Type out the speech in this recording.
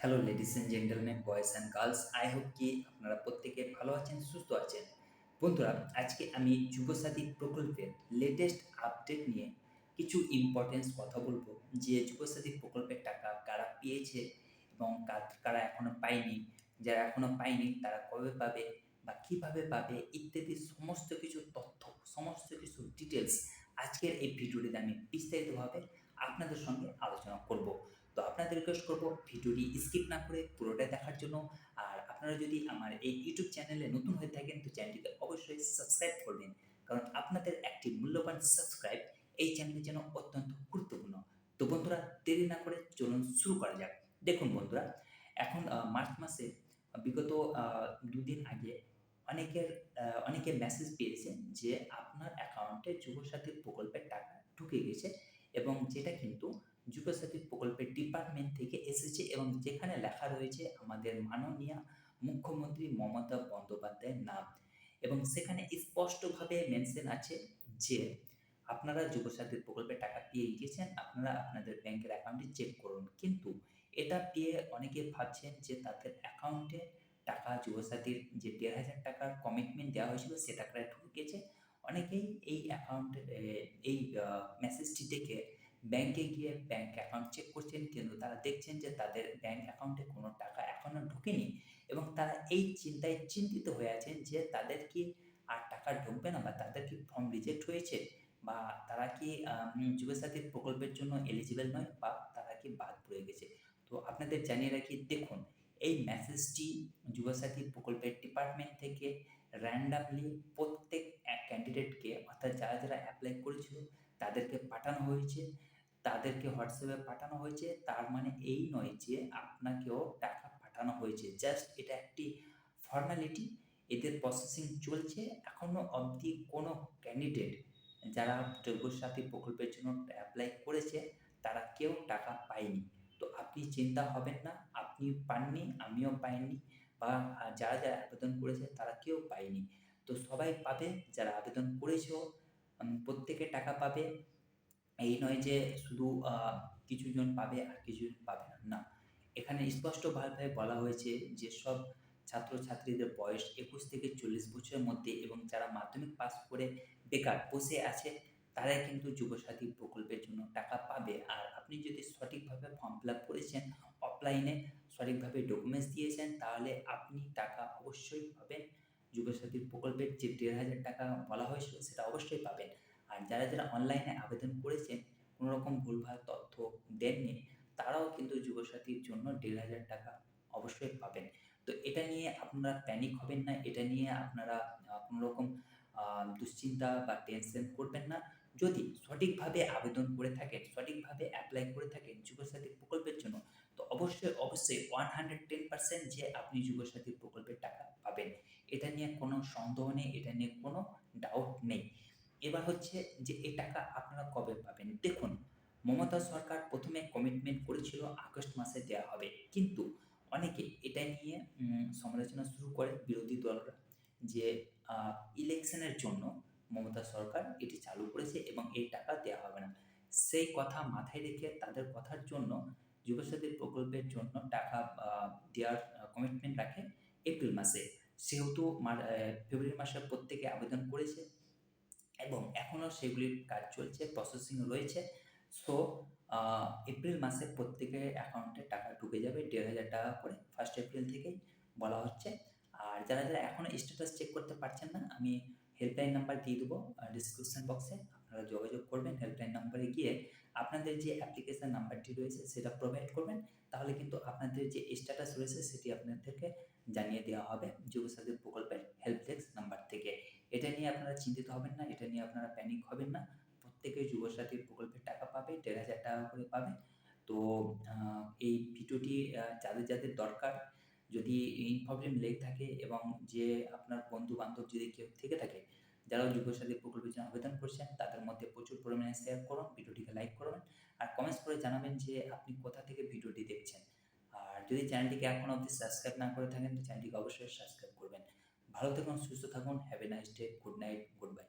Hello ladies and gentleman, boys and girls. I hope কি আপনারা প্রত্যেকে ভালো আছেন, সুস্থ আছেন। বন্ধুরা, আজকে আমি যুবসাথী প্রকল্পের লেটেস্ট আপডেট নিয়ে কিছু ইম্পর্টেন্স কথা বলবো। যে যুবসাথী প্রকল্পের টাকা কারা পেয়েছে এবং কারা এখনো পায়নি, যারা এখনো পায়নি তারা কবে পাবে বা কিভাবে পাবে ইত্যাদি সমস্ত কিছু তথ্য, সমস্ত কিছু ডিটেলস আজকের এই ভিডিওটিতে আমি বিস্তারিতভাবে আপনাদের সঙ্গে আলোচনা করব। তো আপনাদের রিকোয়েস্ট করব ভিডিওটি স্কিপ না করে পুরোটাই দেখার জন্য। আর আপনারা যদি আমার এই ইউটিউব চ্যানেলে নতুন হয়ে থাকেন তো চ্যানেলটিকে অবশ্যই সাবস্ক্রাইব করবেন, কারণ আপনাদের একটি মূল্যবান সাবস্ক্রাইব এই চ্যানেলের জন্য অত্যন্ত গুরুত্বপূর্ণ। তো বন্ধুরা, দেরি না করে চলুন শুরু করা যাক। দেখুন বন্ধুরা, এখন মার্চ মাসে বিগত ২ দিন আগে অনেকে মেসেজ পেয়েছেন যে আপনার অ্যাকাউন্টে যুবসাথী প্রকল্পের টাকা ঢুকে গেছে, এবং যেটা কিন্তু যুবসাথী প্রকল্পের ডিপার্টমেন্ট থেকে এসেছে এবং যেখানে লেখা রয়েছে আমাদের মাননীয়া মুখ্যমন্ত্রী মমতা বন্দ্যোপাধ্যায়ের নাম, এবং সেখানে স্পষ্টভাবে মেনশন আছে যে আপনারা যুবসাথী প্রকল্পের টাকা পেয়ে গিয়েছেন, আপনারা আপনাদের ব্যাংকের অ্যাকাউন্টে চেক করুন। কিন্তু এটা পেয়ে অনেকে ভাবছেন যে তাদের অ্যাকাউন্টে টাকা, যুবসাথীর যে ১,৫০০ টাকার কমিটমেন্ট দেওয়া হয়েছিল সে টাকাটা ঢুকে গেছে। অনেকেই এই অ্যাকাউন্টে এই মেসেজটি দেখে ব্যাংকে গিয়ে ব্যাংক অ্যাকাউন্ট চেক করছেন, কিন্তু তারা দেখছেন যে তাদের ব্যাংক অ্যাকাউন্টে কোনো টাকা এখনও ঢোকেনি, এবং তারা এই চিন্তায় চিন্তিত হয়ে আছেন যে তাদের কি আর টাকা ঢুকবে না, বা তাদের কি ফর্ম রিজেক্ট হয়েছে, বা তারা কি যুবসাথী প্রকল্পের জন্য এলিজিবল নয়, বা তারা কি বাদ পড়ে গেছে। তো আপনাদের জানিয়ে রাখি, দেখুন এই মেসেজটি যুবসাথী প্রকল্পের ডিপার্টমেন্ট থেকে র্যান্ডামলি প্রত্যেক ক্যান্ডিডেটকে, অর্থাৎ যারা অ্যাপ্লাই করেছিল তাদেরকে পাঠানো হয়েছে, তাদেরকে হোয়াটসঅ্যাপে পাঠানো হয়েছে। তার মানে এই নয় যে আপনাকেও টাকা পাঠানো হয়েছে। জাস্ট এটা একটি ফর্মালিটি, এদের প্রসেসিং চলছে। এখনও অবধি কোনো ক্যান্ডিডেট যারা যুবসাথী প্রকল্পের জন্য অ্যাপ্লাই করেছে তারা কেউ টাকা পায়নি। তো আপনি চিন্তা হবেন না, আপনি পাননি, আমিও পাইনি, বা যারা আবেদন করেছে তারা কেউ পায়নি। তো সবাই পাবে, যারা আবেদন করেছেও প্রত্যেকে টাকা পাবে। এই নয় যে শুধু কিছুজন পাবে আর কিছুজন পাবে না। না, এখানে স্পষ্টভাবে বলা হয়েছে যেসব ছাত্রছাত্রীদের বয়স ২১ থেকে ৪০ বছরের মধ্যে এবং যারা মাধ্যমিক পাস করে বেকার বসে আছে, তারাই কিন্তু যুবসাথী প্রকল্পের জন্য টাকা পাবে। আর আপনি যদি সঠিকভাবে ফর্ম ফিল আপ করেছেন, অফলাইনে সঠিকভাবে ডকুমেন্টস দিয়েছেন, তাহলে আপনি টাকা অবশ্যই পাবেন। যুবসাথী প্রকল্পের যে ১,৫০০ টাকা বলা হয়েছিল সেটা অবশ্যই পাবেন। আর যারা অনলাইনে আবেদন করেছেন, কোনো রকম ভুলভাল তথ্য দেননি, তারাও কিন্তু যুবসাথীর জন্য ১,৫০০ টাকা অবশ্যই পাবেন। তো এটা নিয়ে আপনারা প্যানিক হবেন না, এটা নিয়ে আপনারা কোনো রকম দুশ্চিন্তা বা টেনশন করবেন না। যদি সঠিকভাবে আবেদন করে থাকেন, সঠিকভাবে এপ্লাই করে থাকেন যুবসাথী প্রকল্পের জন্য, তো অবশ্যই 110% যে আপনি যুবসাথী প্রকল্পের টাকা পাবেন। এটা নিয়ে কোনো সন্দেহ নেই, এটা নিয়ে কোনো ডাউট নেই। এবার হচ্ছে যে এই টাকা আপনারা কবে পাবেন? দেখুন, মমতা সরকার ১ম এ কমিটমেন্ট করেছিল আগস্ট মাসে দেয়া হবে। কিন্তু অনেকে এটা নিয়ে সমালোচনা শুরু করে, বিরোধী দলরা, যে আ ইলেকশনের জন্য মমতা সরকার এটি চালু করেছে এবং এই টাকা দেয়া হবে না। সেই কথা মাথায় রেখে তাদের কথার জন্য যুবসাথী প্রকল্পের জন্য টাকা দেওয়ার কমিটমেন্ট রাখে এপ্রিল মাসে। সেহেতু ফেব্রুয়ারি মাসে প্রত্যেকে আবেদন করেছে এবং এখনও সেগুলির কাজ চলছে, প্রসেসিং রয়েছে। সো আ এপ্রিল মাসে প্রত্যেকের অ্যাকাউন্টে টাকা ঢুকে যাবে ১,৫০০ টাকা করে 1st এপ্রিল থেকেই বলা হচ্ছে। আর যারা এখনও স্ট্যাটাস চেক করতে পারছেন না, আমি হেল্পলাইন নাম্বার দিয়ে দেবো ডেসক্রিপশন বক্সে। আপনারা যোগাযোগ করবেন, হেল্পলাইন নাম্বারে গিয়ে আপনাদের যে অ্যাপ্লিকেশন নাম্বারটি রয়েছে সেটা প্রোভাইড করবেন। তাহলে কিন্তু আপনাদের যে স্ট্যাটাস রয়েছে সেটি আপনাদেরকে জানিয়ে দেওয়া হবে যুবসাথী প্রকল্পের হেল্প ডেস্ক নাম্বার থেকে। এটা নিয়ে আপনারা চিন্তিত হবেন না, এটা নিয়ে আপনারা প্যানিক হবেন না। প্রত্যেকেই যুবসাথী প্রকল্পের টাকা পাবে, ১,৫০০ টাকা করে পাবে। তো আ এই ভিডিওটি যাদের দরকার, যদি ইনফরমেটিভ লেগে থাকে এবং যে আপনার বন্ধু-বান্ধব যদি কেউ থেকে থাকে, যারা যুবসাথী প্রকল্পের জন্য আবেদন করছেন, তাদের মধ্যে প্রচুর পরিমাণে শেয়ার করুন, ভিডিওটিকে লাইক করবেন। আর কমেন্টস করে জানাবেন যে আপনি কোথা থেকে ভিডিওটি দেখছেন। আর যদি চ্যানেলটিকে এখনও অবধি সাবস্ক্রাইব না করে থাকেন, তো চ্যানেলটিকে অবশ্যই সাবস্ক্রাইব করবেন। ভালো থাকুন, সুস্থ থাকুন। Have a nice day. Good night, good bye.